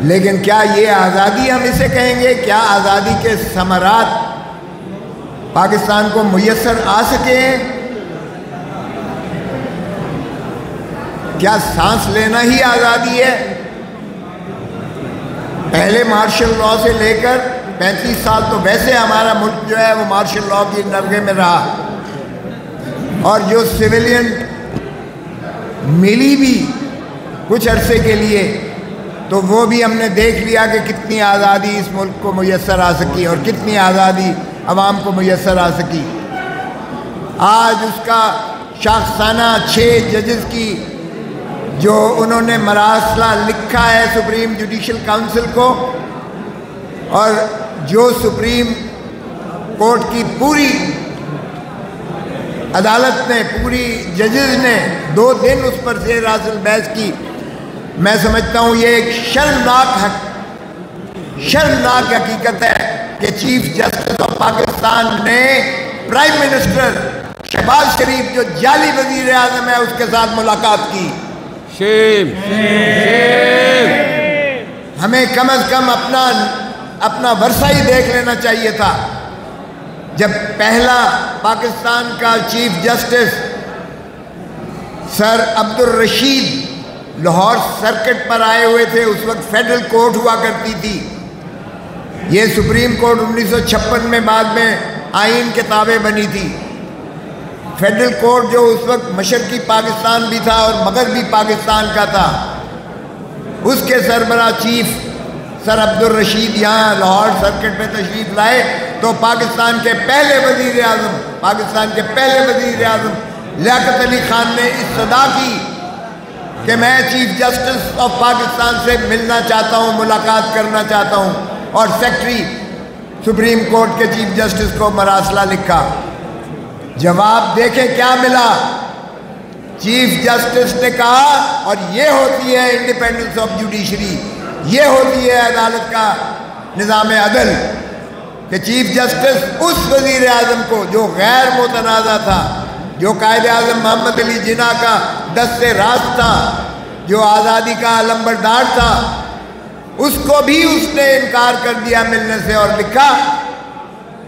لیکن کیا یہ آزادی ہم اسے کہیں گے؟ کیا آزادی کے ثمرات پاکستان کو میسر آ سکے ہیں؟ کیا سانس لینا ہی آزادی ہے؟ پہلے مارشل لاء سے لے کر 35 سال تو ویسے ہمارا ملک جو ہے وہ مارشل لاء کی نرغے میں رہا، اور جو سویلین ملی بھی کچھ عرصے کے لیے تو وہ بھی ہم نے دیکھ لیا کہ کتنی آزادی اس ملک کو میسر آ سکی اور کتنی آزادی عوام کو میسر آ سکی۔ آج اس کا شاخسانہ 6 ججز کی جو انہوں نے مراسلہ لکھا ہے سپریم جوڈیشل کونسل کو، اور جو سپریم کورٹ کی پوری عدالت نے، پوری ججز نے 2 دن اس پر زیر اصل بحث کی، میں سمجھتا ہوں یہ ایک شرمناک حقیقت ہے کہ چیف جسٹس آف پاکستان نے پرائم منسٹر شہباز شریف جو جعلی وزیر اعظم ہے اس کے ساتھ ملاقات کی۔ شیم ہمیں کم از کم اپنا ورثہ ہی دیکھ لینا چاہیے تھا۔ جب پہلا پاکستان کا چیف جسٹس سر عبدالرشید لاہور سرکٹ پر آئے ہوئے تھے، اس وقت فیڈرل کورٹ ہوا کرتی تھی، یہ سپریم کورٹ 1956 میں بعد میں آئین کے تابع بنی تھی۔ فیڈرل کورٹ جو اس وقت مشرقی پاکستان بھی تھا اور مغربی پاکستان کا تھا، اس کے سربراہ چیف سر عبدالرشید یہاں لاہور سرکٹ میں تشریف لائے تو پاکستان کے پہلے وزیر اعظم لیاقت علی خان نے استدعا کی کہ میں چیف جسٹس آف پاکستان سے ملنا چاہتا ہوں، ملاقات کرنا چاہتا ہوں، اور سیکرٹری سپریم کورٹ کے چیف جسٹس کو مراسلہ لکھا۔ جواب دیکھیں کیا ملا؟ چیف جسٹس نے کہا، اور یہ ہوتی ہے انڈیپینڈنس آف جوڈیشری، یہ ہوتی ہے عدالت کا نظام عدل، کہ چیف جسٹس اس وزیر اعظم کو جو غیر متنازع تھا، جو قائد اعظم محمد علی جناح کا دست راست تھا، جو آزادی کا علمبردار تھا، اس کو بھی اس نے انکار کر دیا ملنے سے، اور لکھا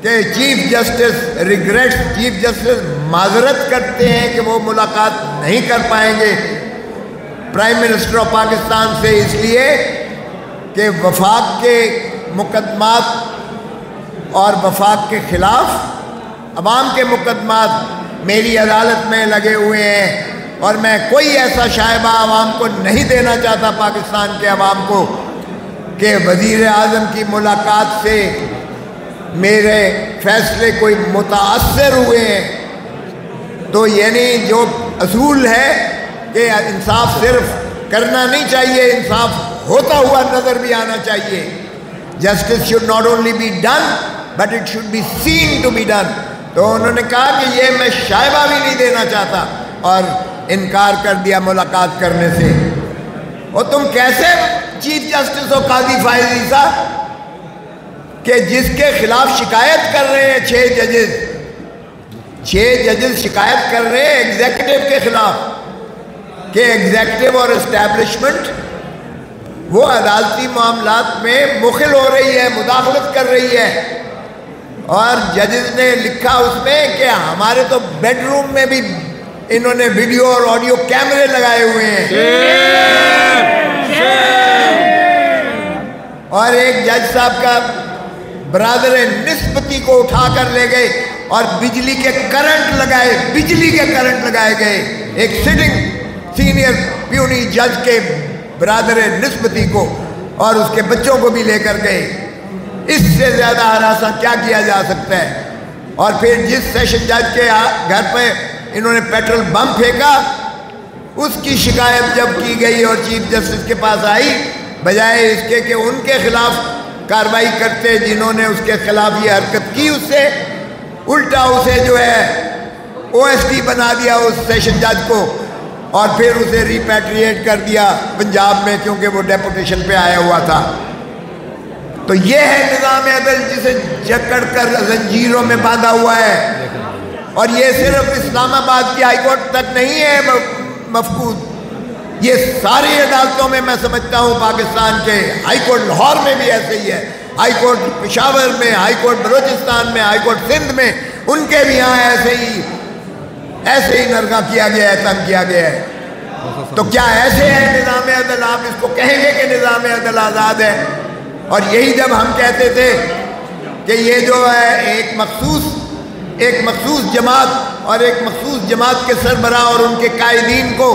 کہ چیف جسٹس معذرت کرتے ہیں کہ وہ ملاقات نہیں کر پائیں گے پرائم منسٹر آف پاکستان سے، اس لیے کہ وفاق کے مقدمات اور وفاق کے خلاف عوام کے مقدمات میری عدالت میں لگے ہوئے ہیں، اور میں کوئی ایسا شائبہ عوام کو نہیں دینا چاہتا، پاکستان کے عوام کو، کہ وزیر اعظم کی ملاقات سے میرے فیصلے کوئی متاثر ہوئے ہیں۔ تو یعنی جو اصول ہے کہ انصاف صرف کرنا نہیں چاہیے، انصاف ہوتا ہوا نظر بھی آنا چاہیے۔ Justice should not only be done but it should be seen to be done۔ تو انہوں نے کہا کہ یہ میں شائبہ بھی نہیں دینا چاہتا، اور انکار کر دیا ملاقات کرنے سے۔ اور تم کیسے چیف جسٹس ہو قاضی فائز عیسیٰ کہ جس کے خلاف شکایت کر رہے ہیں 6 ججز شکایت کر رہے ہیں ایگزیکٹو کے خلاف کہ ایگزیکٹو اور اسٹیبلشمنٹ وہ عدالتی معاملات میں مخل ہو رہی ہے، مداخلت کر رہی ہے، اور ججز نے لکھا اس میں کہ ہمارے تو بیڈ روم میں بھی انہوں نے ویڈیو اور آڈیو کیمرے لگائے ہوئے ہیں۔ اور ایک جج صاحب کا برادر نسبتی کو اٹھا کر لے گئے اور بجلی کے کرنٹ لگائے گئے ایک سٹنگ سینئر پیونی جج کے برادر نسبتی کو، اور اس کے بچوں کو بھی لے کر گئے۔ اس سے زیادہ ہراساں کیا کیا جا سکتا ہے؟ اور پھر جس سیشن جج کے گھر پہ انہوں نے پیٹرول بم پھینکا، اس کی شکایت جب کی گئی اور چیف جسٹس کے پاس آئی، بجائے اس کے کہ ان کے خلاف کارروائی کرتے جنہوں نے اس کے خلاف یہ حرکت کی، اس سے الٹا اسے جو ہے OSD بنا دیا اس سیشن جج کو، اور پھر اسے ریپیٹریٹ کر دیا پنجاب میں، کیونکہ وہ ڈیپوٹیشن پہ آیا ہوا تھا۔ تو یہ ہے نظام عدل جسے جکڑ کر زنجیروں میں باندھا ہوا ہے، اور یہ صرف اسلام آباد کی ہائی کورٹ تک نہیں ہے مفقود، یہ ساری عدالتوں میں میں سمجھتا ہوں پاکستان کے ہائی کورٹ لاہور میں بھی ایسے ہی ہے، ہائی کورٹ پشاور میں، ہائی کورٹ بلوچستان میں، ہائی کورٹ سندھ میں، ان کے بھی یہاں ایسے ہی نرگا کیا گیا ہے، تنگ کیا گیا ہے۔ تو کیا ایسے ہے نظام عدل؟ آپ اس کو کہیں گے کہ نظام عدل آزاد ہے؟ اور یہی جب ہم کہتے تھے کہ یہ جو ہے ایک مخصوص جماعت اور ایک مخصوص جماعت کے سربراہ اور ان کے قائدین کو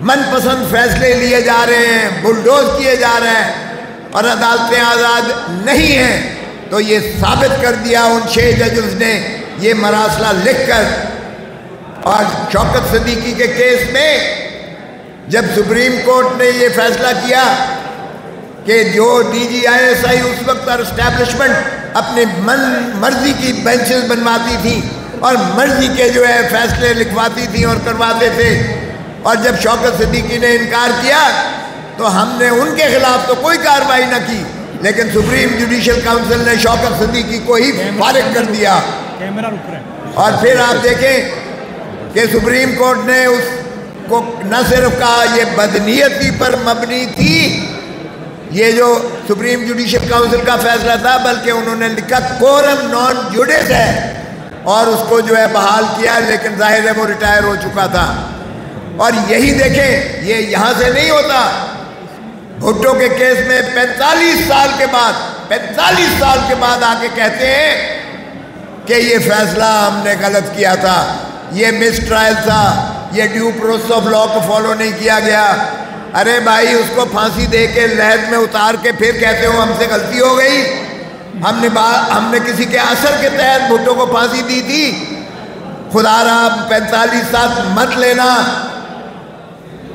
من پسند فیصلے لیے جا رہے ہیں، بلڈوز کیے جا رہے ہیں اور عدالتیں آزاد نہیں ہیں، تو یہ ثابت کر دیا ان 6 ججز نے یہ مراسلہ لکھ کر۔ اور شوکت صدیقی کے کیس میں جب سپریم کورٹ نے یہ فیصلہ کیا کہ جو D G I S I اس وقت اور اسٹیبلشمنٹ اپنی مرضی کی بینچز بنواتی تھیں اور مرضی کے جو ہے فیصلے لکھواتی تھیں اور کرواتے تھے، اور جب شوکت صدیقی نے انکار کیا تو ہم نے ان کے خلاف تو کوئی کارروائی نہ کی، لیکن سپریم جوڈیشل کاؤنسل نے شوکت صدیقی کو ہی فارغ کر دیا۔ اور پھر آپ دیکھیں کہ سپریم کورٹ نے اس کو نہ صرف کہا یہ بدنیتی پر مبنی تھی، یہ جو سپریم جوڈیشل کاؤنسل کا فیصلہ تھا، بلکہ انہوں نے لکھا کورم نان جوڈس ہے، اور اس کو جو ہے بحال کیا، لیکن ظاہر ہے وہ ریٹائر ہو چکا تھا۔ اور یہی دیکھیں یہ یہاں سے نہیں ہوتا، بھٹو کے کیس میں 45 سال کے بعد آ کے کہتے ہیں کہ یہ فیصلہ ہم نے غلط کیا تھا، یہ مس ٹرائل تھا، یہ ڈیو پروسیس آف لا کو فالو نہیں کیا گیا۔ ارے بھائی، اس کو پھانسی دے کے لحد میں اتار کے پھر کہتے ہو ہم سے غلطی ہو گئی، ہم نے کسی کے اثر کے تحت بھٹو کو پھانسی دی تھی۔ خدا را 45 سال مت لینا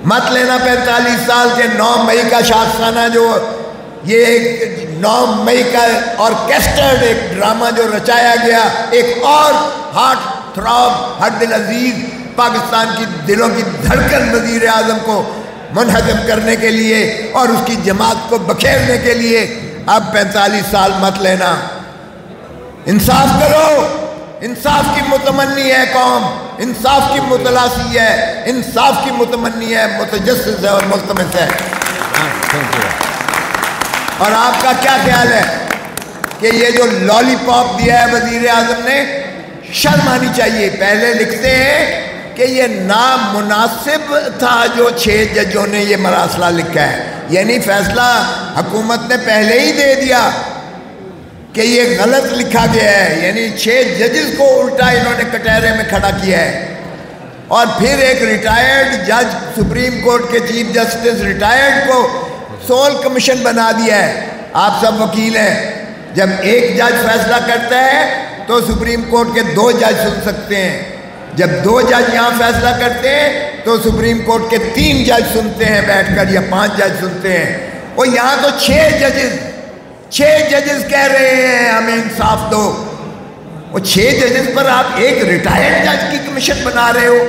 45 سال کے 9 مئی کا شاستانہ، جو یہ ایک 9 مئی کا آرکیسٹرڈ ایک ڈرامہ جو رچایا گیا، ایک اور ہارٹ تھراب، ہر دل عزیز پاکستان کی دلوں کی دھڑکن وزیر اعظم کو منہدم کرنے کے لیے اور اس کی جماعت کو بکھیرنے کے لیے اب 45 سال مت لینا۔ انصاف کرو، انصاف کی متمنی ہے قوم، انصاف کی متلاسی ہے، انصاف کی متمنی ہے، متجسس ہے اور ملتمس ہے۔ اور آپ کا کیا خیال ہے کہ یہ جو لالی پاپ دیا ہے وزیر اعظم نے، شرم آنی چاہیے۔ پہلے لکھتے ہیں کہ یہ نامناسب تھا جو 6 ججوں نے یہ مراسلہ لکھا ہے، یعنی فیصلہ حکومت نے پہلے ہی دے دیا کہ یہ غلط لکھا گیا ہے، یعنی 6 ججز کو الٹا انہوں نے کٹہرے میں کھڑا کیا ہے۔ اور پھر ایک ریٹائرڈ جج، سپریم کورٹ کے چیف جسٹس ریٹائرڈ کو سول کمیشن بنا دیا ہے۔ آپ سب وکیل ہیں، جب ایک جج فیصلہ کرتا ہے تو سپریم کورٹ کے 2 جج سن سکتے ہیں، جب 2 جج یہاں فیصلہ کرتے ہیں تو سپریم کورٹ کے 3 جج سنتے ہیں بیٹھ کر، یا 5 جج سنتے ہیں۔ اور یہاں تو 6 ججز کہہ رہے ہیں ہمیں انصاف دو، اور 6 ججز پر آپ ایک ریٹائرڈ جج کی کمیشن بنا رہے ہو۔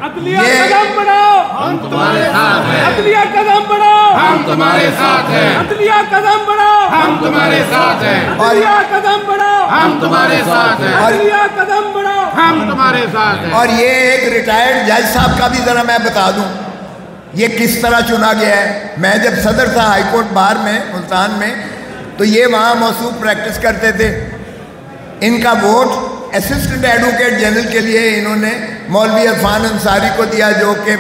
عدلیہ قدم بڑھاؤ، ہم تمہارے ساتھ ہیں۔ عدلیہ قدم بڑھاؤ، ہم تمہارے ساتھ ہیں۔ عدلیہ قدم بڑھاؤ، ہم تمہارے ساتھ ہیں۔ عدلیہ قدم بڑھاؤ، ہم تمہارے ساتھ ہیں۔ عدلیہ قدم بڑھاؤ، ہم تمہارے ساتھ ہیں۔ اور یہ ایک ریٹائرڈ جج صاحب کا بھی ذرا میں بتا دوں یہ کس طرح چنا گیا ہے۔ میں جب صدر تھا ہائی کورٹ بار میں ملتان میں، تو یہ وہاں موصوف پریکٹس کرتے تھے۔ ان کا ووٹ اسسٹنٹ ایڈوکیٹ جنرل کے لیے انہوں نے مولوی عرفان انصاری کو دیا، جو کہ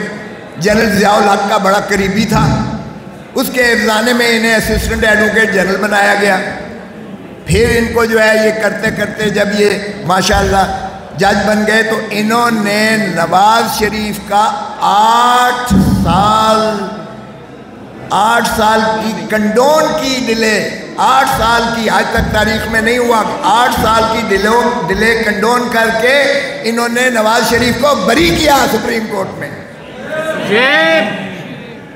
جنرل ضیاء الحق کا بڑا قریبی تھا۔ اس کے افزانے میں انہیں اسسٹنٹ ایڈوکیٹ جنرل بنایا گیا۔ پھر ان کو جو ہے یہ کرتے کرتے جب یہ ماشاءاللہ جج بن گئے تو انہوں نے نواز شریف کا 8 سال کی کنڈون کی ڈیلے، 8 سال کی، آج تک تاریخ میں نہیں ہوا، 8 سال کی ڈیلے کنڈون کر کے انہوں نے نواز شریف کو بری کیا سپریم کورٹ میں۔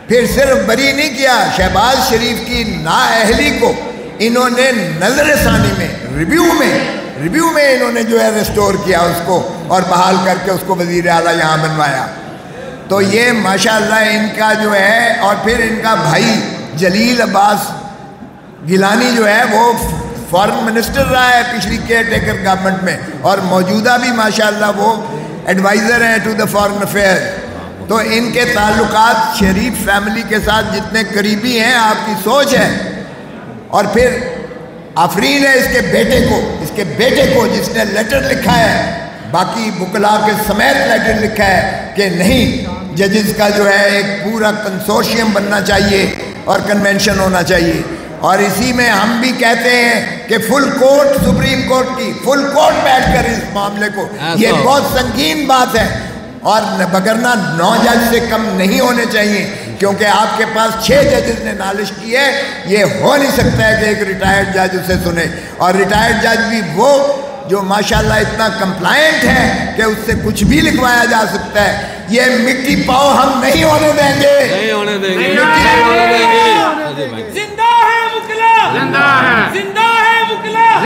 پھر صرف بری نہیں کیا، شہباز شریف کی نااہلی کو انہوں نے نظر ثانی میں ریویو میں انہوں نے جو ہے ریسٹور کیا اس کو، اور بحال کر کے اس کو وزیر اعلیٰ یہاں بنوایا۔ تو یہ ماشاءاللہ ان کا جو ہے، اور پھر ان کا بھائی جلیل عباس گیلانی جو ہے وہ فارن منسٹر رہا ہے پچھلی کیئر ٹیکر گورنمنٹ میں، اور موجودہ بھی ماشاءاللہ وہ ایڈوائزر ہیں ٹو دا فارن افیئر. تو ان کے تعلقات شریف فیملی کے ساتھ جتنے قریبی ہیں آپ کی سوچ ہے. اور پھر آفرین ہے اس کے بیٹے کو جس نے لیٹر لکھا ہے، باقی وکلاء کے سمیت لیٹر لکھا ہے کہ نہیں، ججز کا جو ہے ایک پورا کنسورشیم بننا چاہیے اور کنونشن ہونا چاہیے. اور اسی میں ہم بھی کہتے ہیں کہ فل کورٹ، سپریم کورٹ کی فل کورٹ بیٹھ کر اس معاملے کو، یہ بہت سنگین بات ہے، اور بگرنا 9 جج سے کم نہیں ہونے چاہیے، کیونکہ آپ کے پاس 6 ججز نے نالش کی ہے. یہ ہو نہیں سکتا ہے کہ ایک ریٹائرڈ جج اسے سنے، اور ریٹائرڈ جج بھی وہ جو ماشاءاللہ اتنا کمپلائنٹ ہے کہ اس سے کچھ بھی لکھوایا جا سکتا ہے. یہ مٹی پاؤ ہم نہیں ہونے دیں گے. زندہ ہے وکلا، زندہ ہے وکلا.